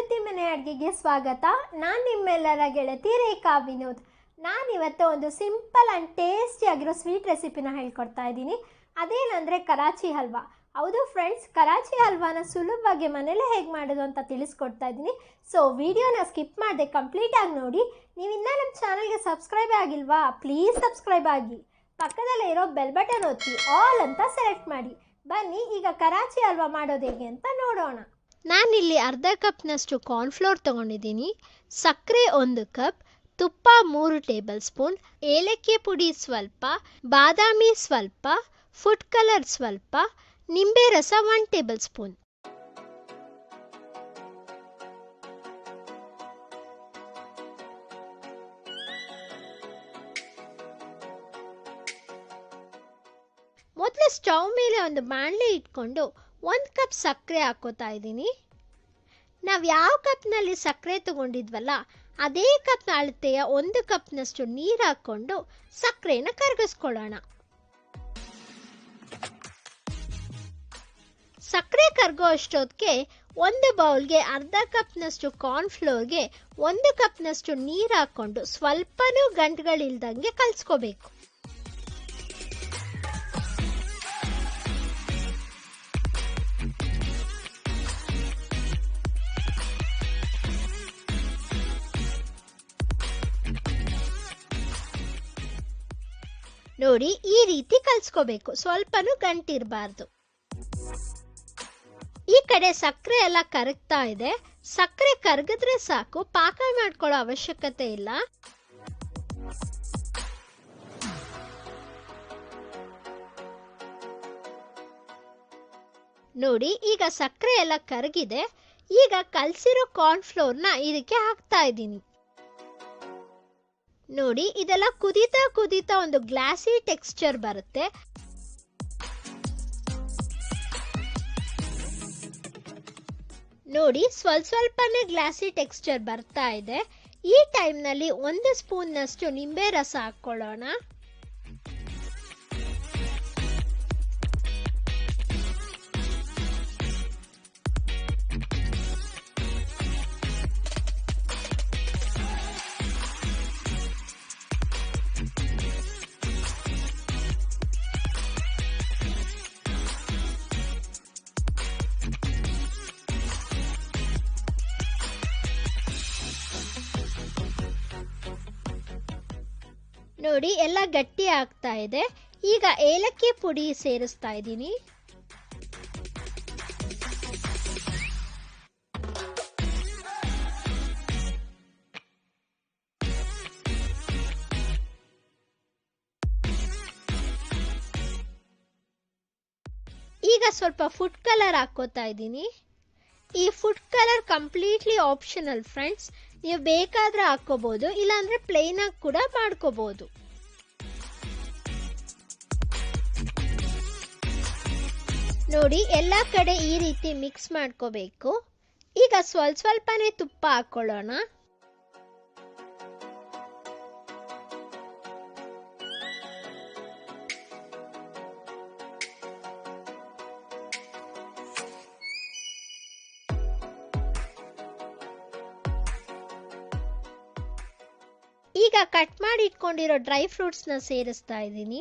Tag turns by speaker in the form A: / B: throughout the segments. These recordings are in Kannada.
A: ಸಮೃದ್ಧಿ ಮನೆ ಅಡುಗೆಗೆ ಸ್ವಾಗತ. ನಾನು ನಿಮ್ಮೆಲ್ಲರ ಗೆಳತಿ ರೇಖಾ ವಿನೋದ್. ನಾನಿವತ್ತು ಒಂದು ಸಿಂಪಲ್ ಆ್ಯಂಡ್ ಟೇಸ್ಟಿಯಾಗಿರೋ ಸ್ವೀಟ್ ರೆಸಿಪಿನ ಹೇಳ್ಕೊಡ್ತಾ ಇದ್ದೀನಿ. ಅದೇನಂದರೆ ಕರಾಚಿ ಹಲ್ವಾ. ಹೌದು ಫ್ರೆಂಡ್ಸ್, ಕರಾಚಿ ಹಲ್ವಾನ ಸುಲಭವಾಗಿ ಮನೇಲೇ ಹೇಗೆ ಮಾಡೋದು ಅಂತ ತಿಳಿಸ್ಕೊಡ್ತಾ ಇದ್ದೀನಿ. ಸೊ ವಿಡಿಯೋನ ಸ್ಕಿಪ್ ಮಾಡದೆ ಕಂಪ್ಲೀಟಾಗಿ ನೋಡಿ. ನೀವು ಇನ್ನೂ ನಮ್ಮ ಚಾನಲ್ಗೆ ಸಬ್ಸ್ಕ್ರೈಬ್ ಆಗಿಲ್ವಾ? ಪ್ಲೀಸ್ ಸಬ್ಸ್ಕ್ರೈಬ್ ಆಗಿ. ಪಕ್ಕದಲ್ಲೇ ಇರೋ ಬೆಲ್ ಬಟನ್ ಒತ್ತಿ ಆಲ್ ಅಂತ ಸೆಲೆಕ್ಟ್ ಮಾಡಿ. ಬನ್ನಿ ಈಗ ಕರಾಚಿ ಹಲ್ವಾ ಮಾಡೋದು ಹೇಗೆ ಅಂತ ನೋಡೋಣ. ನಾನಿಲ್ಲಿ ಅರ್ಧ ಕಪ್ನಷ್ಟು ಕಾರ್ನ್ಫ್ಲೋರ್ ತೊಗೊಂಡಿದ್ದೀನಿ, ಸಕ್ಕರೆ 1 ಕಪ್, ತುಪ್ಪ 3 ಟೇಬಲ್ ಸ್ಪೂನ್, ಏಲಕ್ಕಿ ಪುಡಿ ಸ್ವಲ್ಪ, ಬಾದಾಮಿ ಸ್ವಲ್ಪ, ಫುಡ್ ಕಲರ್ ಸ್ವಲ್ಪ, ನಿಂಬೆ ರಸ 1 ಟೇಬಲ್ ಸ್ಪೂನ್. ಮೊದಲು ಸ್ಟವ್ ಮೇಲೆ ಒಂದು ಬಾಣಲೆ ಇಟ್ಕೊಂಡು 1 ಕಪ್ ಸಕ್ಕರೆ ಹಾಕೋತಾ ಇದ್ದೀನಿ. ನಾವು ಯಾವ ಕಪ್ನಲ್ಲಿ ಸಕ್ಕರೆ ತಗೊಂಡಿದ್ವಲ್ಲ ಅದೇ ಕಪ್ನ ಅಳತೆಯ 1 ಕಪ್ನಷ್ಟು ನೀರು ಹಾಕ್ಕೊಂಡು ಸಕ್ಕರೆನ ಕರಗಿಸ್ಕೊಳ್ಳೋಣ. ಸಕ್ಕರೆ ಕರಗೋ ಅಷ್ಟೊತ್ತಿಗೆ ಒಂದು ಬೌಲ್ಗೆ ಅರ್ಧ ಕಪ್ನಷ್ಟು ಕಾರ್ನ್ಫ್ಲೋರ್ಗೆ 1 ಕಪ್ನಷ್ಟು ನೀರು ಹಾಕ್ಕೊಂಡು ಸ್ವಲ್ಪನೂ ಗಂಟುಗಳಿಲ್ದಂಗೆ ಕಲಿಸ್ಕೋಬೇಕು. ನೋಡಿ, ಈ ರೀತಿ ಕಲಿಸ್ಕೋಬೇಕು, ಸ್ವಲ್ಪನೂ ಗಂಟಿರಬಾರ್ದು. ಈ ಕಡೆ ಸಕ್ಕರೆ ಎಲ್ಲ ಕರಗ್ತಾ ಇದೆ. ಸಕ್ಕರೆ ಕರಗಿದ್ರೆ ಸಾಕು, ಪಾಕ ಮಾಡ್ಕೊಳ್ಳೋ ಅವಶ್ಯಕತೆ ಇಲ್ಲ. ನೋಡಿ, ಈಗ ಸಕ್ಕರೆ ಎಲ್ಲ ಕರಗಿದೆ. ಈಗ ಕಲಸಿರೋ ಕಾರ್ನ್ಫ್ಲೋರ್ನ ಇದಕ್ಕೆ ಹಾಕ್ತಾ ಇದ್ದೀನಿ. ನೋಡಿ, ಇದೆಲ್ಲ ಕುದೀತಾ ಕುದೀತಾ ಒಂದು ಗ್ಲಾಸಿ ಟೆಕ್ಸ್ಚರ್ ಬರುತ್ತೆ. ನೋಡಿ, ಸ್ವಲ್ಪನೇ ಗ್ಲಾಸಿ ಟೆಕ್ಸ್ಚರ್ ಬರ್ತಾ ಇದೆ. ಈ ಟೈಮ್ನಲ್ಲಿ 1 ಸ್ಪೂನ್ನಷ್ಟು ನಿಂಬೆ ರಸ ಹಾಕ್ಕೊಳ್ಳೋಣ. ನೋಡಿ, ಎಲ್ಲ ಗಟ್ಟಿ ಆಗ್ತಾ ಇದೆ. ಈಗ ಏಲಕ್ಕಿ ಪುಡಿ ಸೇರಿಸ್ತಾ ಇದ್ದೀನಿ. ಈಗ ಸ್ವಲ್ಪ ಫುಡ್ ಕಲರ್ ಹಾಕೋತಾ ಇದ್ದೀನಿ. ಈ food colour completely optional friends. ನೀವು ಬೇಕಾದ್ರೆ ಹಾಕೋಬಹುದು, ಇಲ್ಲಾಂದ್ರೆ ಪ್ಲೇನ್ ಆಗಿ ಕೂಡ ಮಾಡ್ಕೋಬಹುದು. ನೋಡಿ, ಎಲ್ಲ ಕಡೆ ಈ ರೀತಿ ಮಿಕ್ಸ್ ಮಾಡ್ಕೋಬೇಕು. ಈಗ ಸ್ವಲ್ಪನೇ ತುಪ್ಪ ಹಾಕೊಳ್ಳೋಣ. ಈಗ ಕಟ್ ಮಾಡಿ ಇಟ್ಕೊಂಡಿರೋ ಡ್ರೈ ಫ್ರೂಟ್ಸ್ನ ಸೇರಿಸ್ತಾ ಇದ್ದೀನಿ.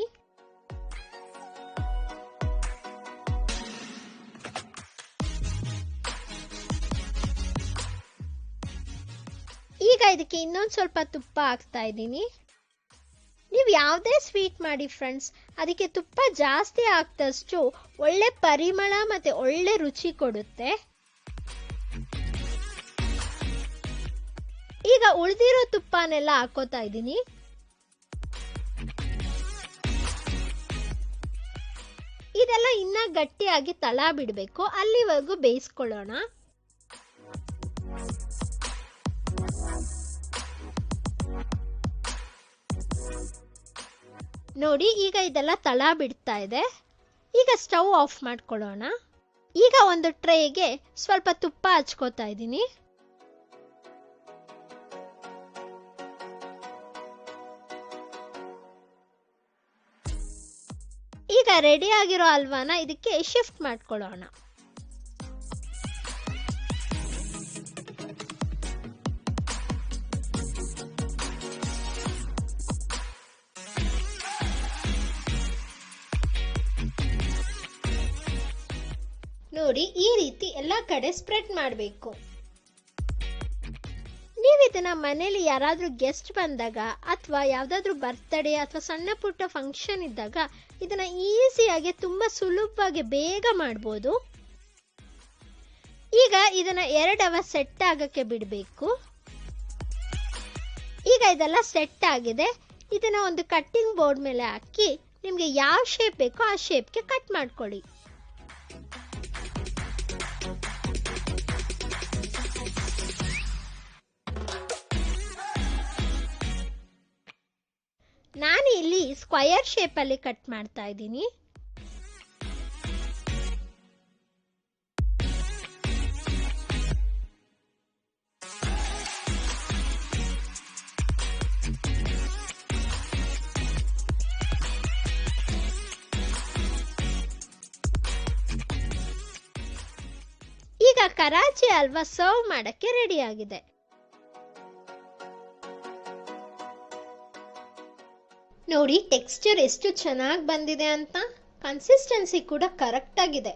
A: ಈಗ ಇದಕ್ಕೆ ಇನ್ನೊಂದು ಸ್ವಲ್ಪ ತುಪ್ಪ ಹಾಕ್ತಾ ಇದ್ದೀನಿ. ನೀವು ಯಾವುದೇ ಸ್ವೀಟ್ ಮಾಡಿ ಫ್ರೆಂಡ್ಸ್, ಅದಕ್ಕೆ ತುಪ್ಪ ಜಾಸ್ತಿ ಹಾಕ್ದಷ್ಟು ಒಳ್ಳೆ ಪರಿಮಳ ಮತ್ತೆ ಒಳ್ಳೆ ರುಚಿ ಕೊಡುತ್ತೆ. ಈಗ ಉಳಿದಿರೋ ತುಪ್ಪನೆಲ್ಲ ಹಾಕೋತಾ ಇದ್ದೀನಿ. ಇದೆಲ್ಲ ಇನ್ನ ಗಟ್ಟಿಯಾಗಿ ತಳ ಬಿಡಬೇಕು, ಅಲ್ಲಿವರೆಗೂ ಬೇಯಿಸ್ಕೊಳ್ಳೋಣ. ನೋಡಿ, ಈಗ ಇದೆಲ್ಲ ತಳ ಬಿಡ್ತಾ ಇದೆ. ಈಗ ಸ್ಟವ್ ಆಫ್ ಮಾಡ್ಕೊಳ್ಳೋಣ. ಈಗ ಒಂದು ಟ್ರೇಗೆ ಸ್ವಲ್ಪ ತುಪ್ಪ ಹಚ್ಕೋತಾ ಇದ್ದೀನಿ. ಈಗ ರೆಡಿ ಆಗಿರೋ ಹಲ್ವಾನ ಇದಕ್ಕೆ ಶಿಫ್ಟ್ ಮಾಡ್ಕೊಳ್ಳೋಣ. ನೋಡಿ, ಈ ರೀತಿ ಎಲ್ಲ ಕಡೆ ಸ್ಪ್ರೆಡ್ ಮಾಡಬೇಕು. ನೀವು ಇದನ್ನ ಮನೇಲಿ ಯಾರಾದರೂ ಗೆಸ್ಟ್ ಬಂದಾಗ ಅಥವಾ ಯಾವುದಾದ್ರೂ ಬರ್ತ್ಡೇ ಅಥವಾ ಸಣ್ಣ ಪುಟ್ಟ ಫಂಕ್ಷನ್ ಇದ್ದಾಗ ಇದನ್ನ ಈಸಿಯಾಗಿ ತುಂಬ ಸುಲಭವಾಗಿ ಬೇಗ ಮಾಡ್ಬೋದು. ಈಗ ಇದನ್ನ 2 ಅವರ್ ಸೆಟ್ ಆಗಕ್ಕೆ ಬಿಡಬೇಕು. ಈಗ ಇದೆಲ್ಲ ಸೆಟ್ ಆಗಿದೆ. ಇದನ್ನ ಒಂದು ಕಟ್ಟಿಂಗ್ ಬೋರ್ಡ್ ಮೇಲೆ ಹಾಕಿ ನಿಮಗೆ ಯಾವ ಶೇಪ್ ಬೇಕೋ ಆ ಶೇಪ್ಗೆ ಕಟ್ ಮಾಡ್ಕೊಳ್ಳಿ. ನಾನು ಇಲ್ಲಿ ಸ್ಕ್ವಯರ್ ಶೇಪಲ್ಲಿ ಕಟ್ ಮಾಡ್ತಾ ಇದ್ದೀನಿ. ಈಗ ಕರಾಚಿ ಹಲ್ವಾ ಸರ್ವ್ ಮಾಡಕ್ಕೆ ರೆಡಿ ಆಗಿದೆ. ನೋಡಿ, ಟೆಕ್ಸ್ಚರ್ ಎಷ್ಟು ಚೆನ್ನಾಗಿ ಬಂದಿದೆ ಅಂತ. ಕನ್ಸಿಸ್ಟೆನ್ಸಿ ಕೂಡ ಕರೆಕ್ಟ್ ಆಗಿದೆ.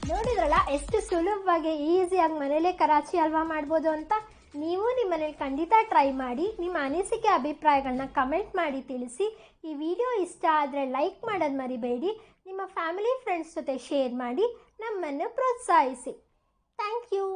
A: ನೋಡಿದ್ರಲ್ಲ ಎಷ್ಟು ಸುಲಭವಾಗಿ ಈಸಿಯಾಗಿ ಮನೇಲೆ ಕರಾಚಿ ಹಲ್ವಾ ಮಾಡ್ಬೋದು ಅಂತ. ನೀವು ನಿಮ್ಮ ಮನೇಲಿ ಖಂಡಿತ ಟ್ರೈ ಮಾಡಿ. ನಿಮ್ಮ ಅನಿಸಿಕೆ ಅಭಿಪ್ರಾಯಗಳನ್ನ ಕಮೆಂಟ್ ಮಾಡಿ ತಿಳಿಸಿ. ಈ ವಿಡಿಯೋ ಇಷ್ಟ ಆದರೆ ಲೈಕ್ ಮಾಡೋದು ಮರಿಬೇಡಿ. ನಿಮ್ಮ ಫ್ಯಾಮಿಲಿ ಫ್ರೆಂಡ್ಸ್ ಜೊತೆ ಶೇರ್ ಮಾಡಿ ನಮ್ಮನ್ನು ಪ್ರೋತ್ಸಾಹಿಸಿ. Thank you.